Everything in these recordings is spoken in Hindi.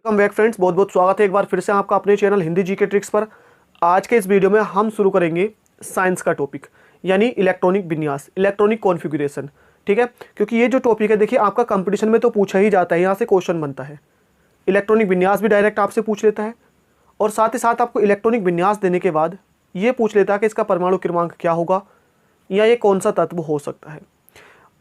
वेलकम बैक फ्रेंड्स, बहुत बहुत स्वागत है एक बार फिर से आपका अपने चैनल हिंदी जीके ट्रिक्स पर। आज के इस वीडियो में हम शुरू करेंगे साइंस का टॉपिक, यानी इलेक्ट्रॉनिक विन्यास, इलेक्ट्रॉनिक कॉन्फ़िगरेशन। ठीक है, क्योंकि ये जो टॉपिक है देखिए आपका कंपटीशन में तो पूछा ही जाता है, यहाँ से क्वेश्चन बनता है। इलेक्ट्रॉनिक विन्यास भी डायरेक्ट आपसे पूछ लेता है और साथ ही साथ आपको इलेक्ट्रॉनिक विन्यास देने के बाद ये पूछ लेता है कि इसका परमाणु क्रमांक क्या होगा या ये कौन सा तत्व हो सकता है।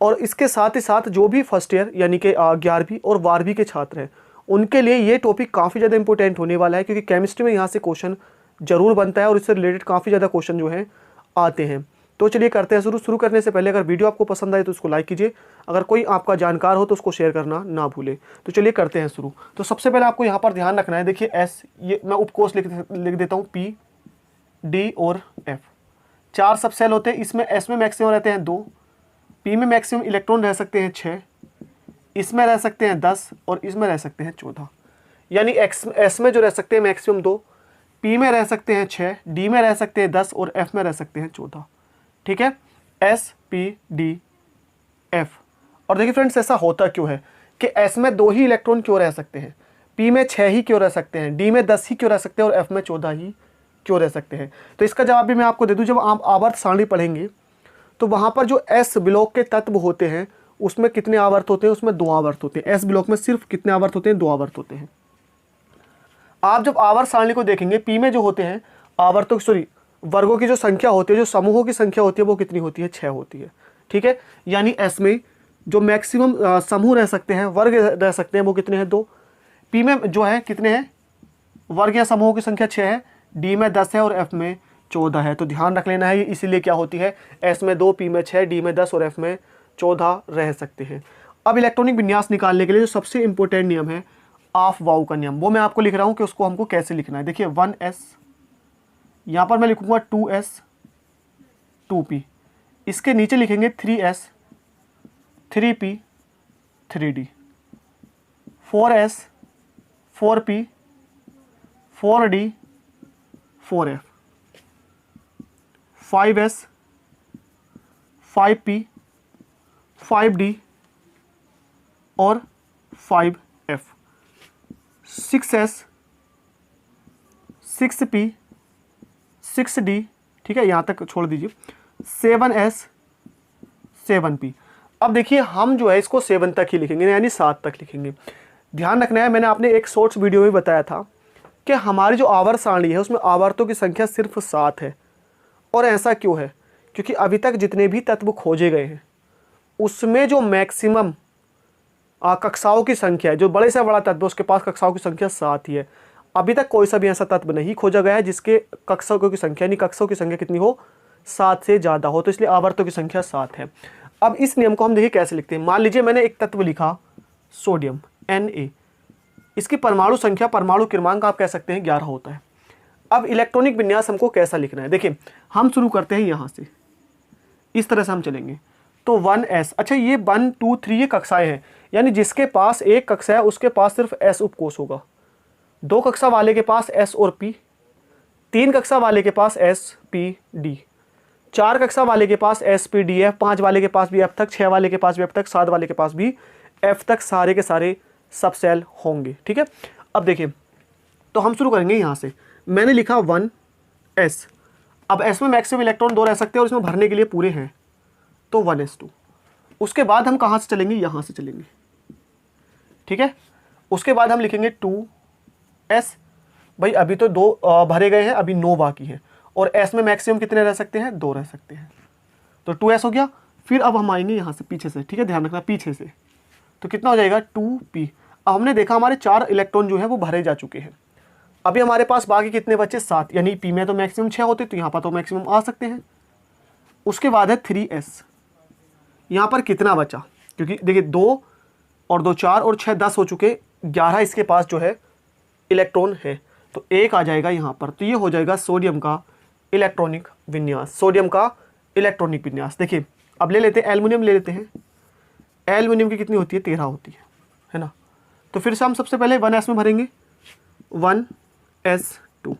और इसके साथ ही साथ जो भी फर्स्ट ईयर यानी कि 11वीं और 12वीं के छात्र हैं उनके लिए ये टॉपिक काफ़ी ज़्यादा इंपॉर्टेंट होने वाला है, क्योंकि केमिस्ट्री में यहाँ से क्वेश्चन जरूर बनता है और इससे रिलेटेड काफ़ी ज़्यादा क्वेश्चन जो हैं आते हैं। तो चलिए करते हैं शुरू करने से पहले अगर वीडियो आपको पसंद आए तो उसको लाइक कीजिए, अगर कोई आपका जानकार हो तो उसको शेयर करना ना भूले। तो चलिए करते हैं शुरू। तो सबसे पहले आपको यहाँ पर ध्यान रखना है, देखिए एस, ये मैं उपकोष लिख देता हूँ, पी डी और एफ, 4 सब सेल होते हैं। इसमें एस में मैक्सिमम रहते हैं 2, पी में मैक्सिमम इलेक्ट्रॉन रह सकते हैं 6, इसमें रह सकते हैं 10 और इसमें रह सकते हैं 14। यानी एस में जो रह सकते हैं मैक्सिमम 2, पी में रह सकते हैं 6, डी में रह सकते हैं 10 और एफ में रह सकते हैं 14। ठीक है, एस पी डी एफ। और देखिए फ्रेंड्स, ऐसा होता क्यों है कि एस में 2 ही इलेक्ट्रॉन क्यों रह सकते हैं, पी में 6 ही क्यों रह सकते हैं, डी में 10 ही क्यों रह सकते हैं और एफ में 14 ही क्यों रह सकते हैं। तो इसका जवाब भी मैं आपको दे दूँ। जब आप आवर्त सारणी पढ़ेंगे तो वहाँ पर जो एस ब्लॉक के तत्व होते हैं उसमें कितने आवर्त होते हैं, उसमें 2 आवर्त होते हैं। एस ब्लॉक में सिर्फ कितने आवर्त होते हैं, 2 आवर्त होते हैं। आप जब आवर्त सारणी को देखेंगे, पी में जो होते हैं आवर्तों वर्गों की जो संख्या होती है, जो समूहों की संख्या होती है वो कितनी होती है, 6 होती है। ठीक है, यानी एस में जो मैक्सिमम समूह रह सकते हैं, वर्ग रह सकते हैं, वो कितने हैं, 2। पी में जो है कितने हैं, वर्ग या समूहों की संख्या 6 है, डी में 10 है और एफ में 14 है। तो ध्यान रख लेना है, इसीलिए क्या होती है, एस में 2, पी में 6, डी में 10 और एफ में 14 रह सकते हैं। अब इलेक्ट्रॉनिक विन्यास निकालने के लिए जो सबसे इंपॉर्टेंट नियम है ऑफ वाउ का नियम, वो मैं आपको लिख रहा हूँ कि उसको हमको कैसे लिखना है। देखिए 1s, यहाँ पर मैं लिखूंगा 2s 2p, इसके नीचे लिखेंगे 3s 3p 3d, 4s 4p 4d 4f, 5s 5p 5d और 5f, 6s 6p 6d। ठीक है, यहाँ तक छोड़ दीजिए, 7s 7p। अब देखिए हम जो है इसको 7 तक ही लिखेंगे, यानी 7 तक लिखेंगे। ध्यान रखना है, मैंने आपने एक शॉर्ट्स वीडियो में बताया था कि हमारी जो आवर्त सारणी है उसमें आवर्तों की संख्या सिर्फ 7 है। और ऐसा क्यों है, क्योंकि अभी तक जितने भी तत्व खोजे गए हैं उसमें जो मैक्सिमम कक्षाओं की संख्या है, जो बड़े से बड़ा तत्व उसके पास कक्षाओं की संख्या 7 ही है। अभी तक कोई सा भी ऐसा तत्व नहीं खोजा गया है जिसके कक्षाओं की संख्या, यानी कक्षाओं की संख्या कितनी हो, 7 से ज़्यादा हो। तो इसलिए आवर्तों की संख्या 7 है। अब इस नियम को हम देखिए कैसे लिखते हैं। मान लीजिए मैंने एक तत्व लिखा सोडियम Na, इसकी परमाणु संख्या, परमाणु क्रमांक आप कह सकते हैं 11 होता है। अब इलेक्ट्रॉनिक विन्यास हमको कैसा लिखना है, देखिए हम शुरू करते हैं यहाँ से, इस तरह से हम चलेंगे। तो 1s, अच्छा ये 1 2 3 ये कक्षाएं हैं, यानी जिसके पास एक कक्षा है उसके पास सिर्फ s उपकोष होगा, 2 कक्षा वाले के पास s और p, 3 कक्षा वाले के पास s p d, 4 कक्षा वाले के पास s p d f, 5 वाले के पास भी f तक, 6 वाले के पास भी f तक, 7 वाले के पास भी f तक, सारे के सारे सब सेल होंगे। ठीक है, अब देखिए तो हम शुरू करेंगे यहाँ से। मैंने लिखा 1s, अब s में मैक्सिमम इलेक्ट्रॉन 2 रह सकते हैं और इसमें भरने के लिए पूरे हैं, तो 1s2। उसके बाद हम कहाँ से चलेंगे, यहाँ से चलेंगे। ठीक है, उसके बाद हम लिखेंगे 2s, भाई अभी तो 2 भरे गए हैं, अभी 9 बाकी हैं और s में मैक्सिमम कितने रह सकते हैं, 2 रह सकते हैं, तो 2s हो गया। फिर अब हम आएंगे यहाँ से पीछे से, ठीक है, ध्यान रखना पीछे से, तो कितना हो जाएगा 2p। अब हमने देखा हमारे 4 इलेक्ट्रॉन जो है वो भरे जा चुके हैं। अभी हमारे पास बाकी कितने बचे, 7, यानी p में तो मैक्सिमम 6 होते, तो यहाँ पर तो मैक्सिमम आ सकते हैं। उसके बाद है 3s, यहाँ पर कितना बचा, क्योंकि देखिए 2 और 2 4 और 6 10 हो चुके, 11 इसके पास जो है इलेक्ट्रॉन है, तो 1 आ जाएगा यहाँ पर। तो ये हो जाएगा सोडियम का इलेक्ट्रॉनिक विन्यास, सोडियम का इलेक्ट्रॉनिक विन्यास। देखिए अब ले लेते हैं एल्युमिनियम, ले लेते हैं। एल्युमिनियम की कितनी होती है, 13 होती है ना। तो फिर से हम सबसे पहले 1s में भरेंगे, 1s2,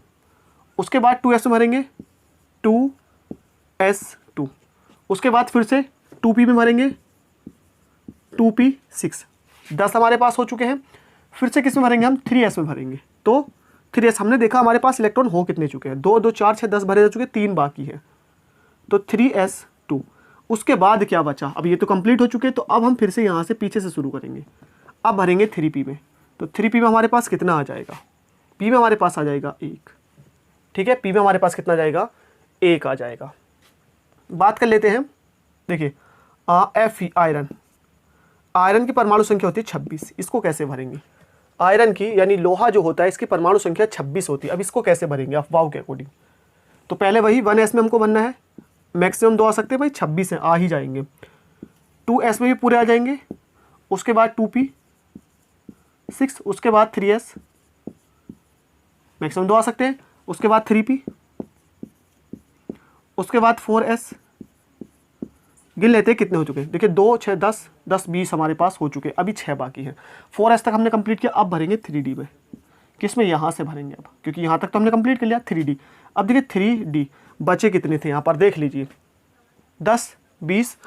उसके बाद 2s में भरेंगे 2s2, उसके बाद फिर से 2p में भरेंगे 2p6, 10 हमारे पास हो चुके हैं। फिर से किस में भरेंगे हम, 3s में भरेंगे। तो 3s हमने देखा हमारे पास इलेक्ट्रॉन हो कितने चुके हैं, 2 2 4 6 10 भरे जा चुके, 3 बाकी है, तो 3s2। उसके बाद क्या बचा, अब ये तो कंप्लीट हो चुके, तो अब हम फिर से यहाँ से पीछे से शुरू करेंगे। अब भरेंगे 3p में, तो 3p में हमारे पास कितना आ जाएगा, p में हमारे पास आ जाएगा 1, ठीक है, p में हमारे पास कितना आ जाएगा, 1 आ जाएगा। बात कर लेते हैं, देखिए Fe आयरन, आयरन की परमाणु संख्या होती है 26, इसको कैसे भरेंगे, आयरन की यानी लोहा जो होता है इसकी परमाणु संख्या 26 होती है। अब इसको कैसे भरेंगे अफवाह के अकॉर्डिंग, तो पहले वही 1s में हमको बनना है, मैक्सिमम 2 आ सकते हैं भाई, 26 है, आ ही जाएंगे। 2s में भी पूरे आ जाएंगे, उसके बाद 2p 6, उसके बाद 3s मैक्सिमम 2 आ सकते हैं, उसके बाद 3p, उसके बाद 4s। गिन लेते हैं कितने हो चुके हैं, देखिए 2 6 10 10 20 हमारे पास हो चुके हैं, अभी 6 बाकी हैं। 4s तक हमने कंप्लीट किया, अब भरेंगे 3d में, किस में, यहाँ से भरेंगे अब, क्योंकि यहाँ तक तो हमने कंप्लीट कर लिया 3d। अब देखिए 3d बचे कितने थे यहाँ पर, देख लीजिए 10 20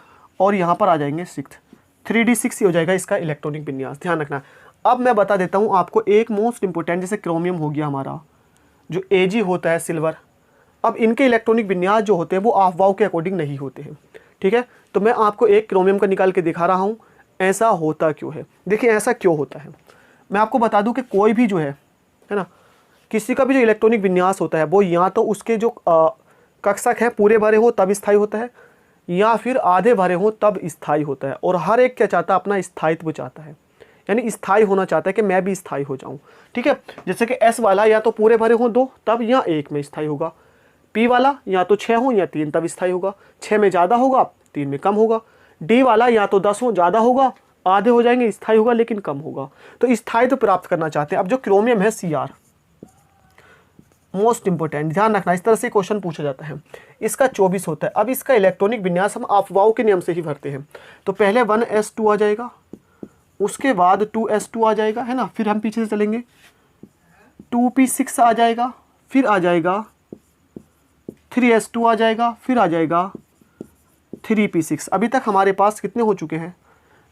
और यहाँ पर आ जाएंगे 6, 3d 6 ही हो जाएगा इसका इलेक्ट्रॉनिक विन्यास, ध्यान रखना। अब मैं बता देता हूँ आपको एक मोस्ट इंपॉर्टेंट, जैसे क्रोमियम हो गया हमारा, जो Ag होता है सिल्वर, अब इनके इलेक्ट्रॉनिक विन्यास जो होते हैं वो अफवाह के अकॉर्डिंग नहीं होते हैं, ठीक है। तो मैं आपको एक क्रोमियम का निकाल के दिखा रहा हूँ, ऐसा होता क्यों है। देखिए ऐसा क्यों होता है, मैं आपको बता दूं कि कोई भी जो है ना, किसी का भी जो इलेक्ट्रॉनिक विन्यास होता है वो या तो उसके जो कक्षक हैं पूरे भरे हो तब स्थायी होता है, या फिर आधे भरे हो तब स्थायी होता है। और हर एक क्या चाहता है, अपना स्थायित्व चाहता है, यानी स्थायी होना चाहता है कि मैं भी स्थायी हो जाऊँ, ठीक है। जैसे कि S वाला या तो पूरे भरे हो 2 तब या 1 में स्थायी होगा, P वाला या तो 6 हो या 3 तब स्थायी होगा, 6 में ज़्यादा होगा 3 में कम होगा। D वाला या तो 10 हो ज़्यादा होगा, आधे हो जाएंगे स्थायी होगा लेकिन कम होगा। तो स्थायित्व प्राप्त करना चाहते हैं। अब जो क्रोमियम है Cr, मोस्ट इंपोर्टेंट, ध्यान रखना, इस तरह से क्वेश्चन पूछा जाता है, इसका 24 होता है। अब इसका इलेक्ट्रॉनिक विन्यास हम अफवाह के नियम से ही भरते हैं। तो पहले 1s2 आ जाएगा, उसके बाद 2s2 आ जाएगा, है ना, फिर हम पीछे से चलेंगे 2p6 आ जाएगा, फिर आ जाएगा 3s2 आ जाएगा, फिर आ जाएगा 3p6। अभी तक हमारे पास कितने हो चुके हैं,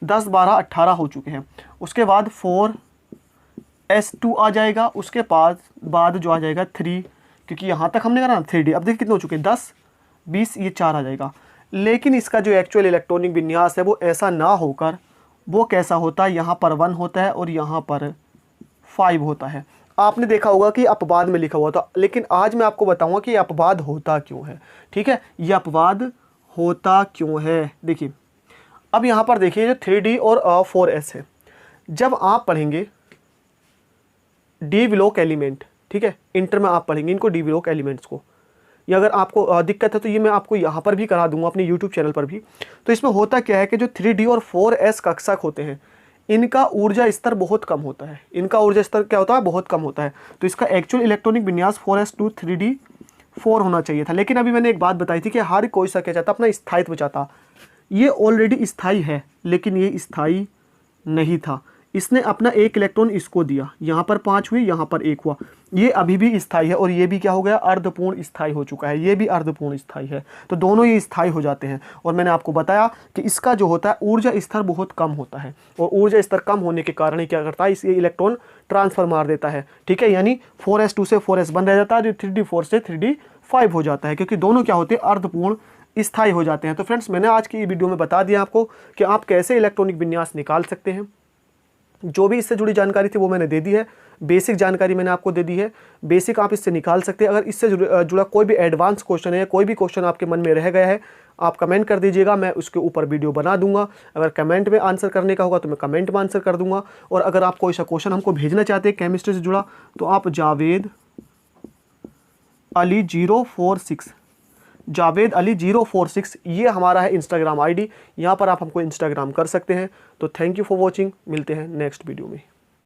10 12 18 हो चुके हैं। उसके बाद 4s2 आ जाएगा, उसके बाद जो आ जाएगा 3, क्योंकि यहाँ तक हमने करा ना 3d। अब देखिए कितने हो चुके हैं, 10 20, ये 4 आ जाएगा। लेकिन इसका जो एक्चुअल इलेक्ट्रॉनिक विन्यास है वो ऐसा ना होकर वो कैसा होता है, यहाँ पर 1 होता है और यहाँ पर 5 होता है। आपने देखा होगा कि अपवाद में लिखा हुआ था, लेकिन आज मैं आपको बताऊंगा कि अपवाद होता क्यों है, ठीक है, ये अपवाद होता क्यों है। देखिए अब यहाँ पर देखिए जो 3d और 4s है, जब आप पढ़ेंगे डी ब्लॉक एलिमेंट, ठीक है, इंटर में आप पढ़ेंगे इनको डी ब्लॉक एलिमेंट्स को, या अगर आपको दिक्कत है तो ये मैं आपको यहाँ पर भी करा दूंगा अपने यूट्यूब चैनल पर भी। तो इसमें होता क्या है कि जो 3d और 4s कक्षक होते हैं इनका ऊर्जा स्तर बहुत कम होता है, इनका ऊर्जा स्तर क्या होता है, बहुत कम होता है। तो इसका एक्चुअल इलेक्ट्रॉनिक विन्यास 4s2 3d 4 होना चाहिए था। लेकिन अभी मैंने एक बात बताई थी कि हर कोई सा क्या चाहता, अपना स्थायित्व चाहता। ये ऑलरेडी स्थायी है लेकिन ये स्थायी नहीं था, इसने अपना 1 इलेक्ट्रॉन इसको दिया, यहाँ पर 5 हुई, यहाँ पर 1 हुआ, ये अभी भी स्थायी है और ये भी क्या हो गया, अर्धपूर्ण स्थायी हो चुका है, ये भी अर्धपूर्ण स्थायी है। तो दोनों ये स्थायी हो जाते हैं। और मैंने आपको बताया कि इसका जो होता है ऊर्जा स्तर बहुत कम होता है, और ऊर्जा स्तर कम होने के कारण ही क्या करता है, इसे इलेक्ट्रॉन ट्रांसफर मार देता है, ठीक है, यानी 4s2 से 4s बन रह जाता है, 3d4 से 3d5 हो जाता है, क्योंकि दोनों क्या होते हैं, अर्धपूर्ण स्थायी हो जाते हैं। तो फ्रेंड्स मैंने आज की वीडियो में बता दिया आपको कि आप कैसे इलेक्ट्रॉनिक विन्यास निकाल सकते हैं। जो भी इससे जुड़ी जानकारी थी वो मैंने दे दी है, बेसिक जानकारी मैंने आपको दे दी है, बेसिक आप इससे निकाल सकते हैं। अगर इससे जुड़ा कोई भी एडवांस क्वेश्चन है, कोई भी क्वेश्चन आपके मन में रह गया है, आप कमेंट कर दीजिएगा, मैं उसके ऊपर वीडियो बना दूंगा। अगर कमेंट में आंसर करने का होगा तो मैं कमेंट में आंसर कर दूंगा। और अगर आप कोई सा क्वेश्चन हमको भेजना चाहते हैं केमिस्ट्री से जुड़ा तो आप जावेद अली 046 जावेद अली 046 ये हमारा है इंस्टाग्राम आईडी, यहाँ पर आप हमको इंस्टाग्राम कर सकते हैं। तो थैंक यू फॉर वॉचिंग, मिलते हैं नेक्स्ट वीडियो में।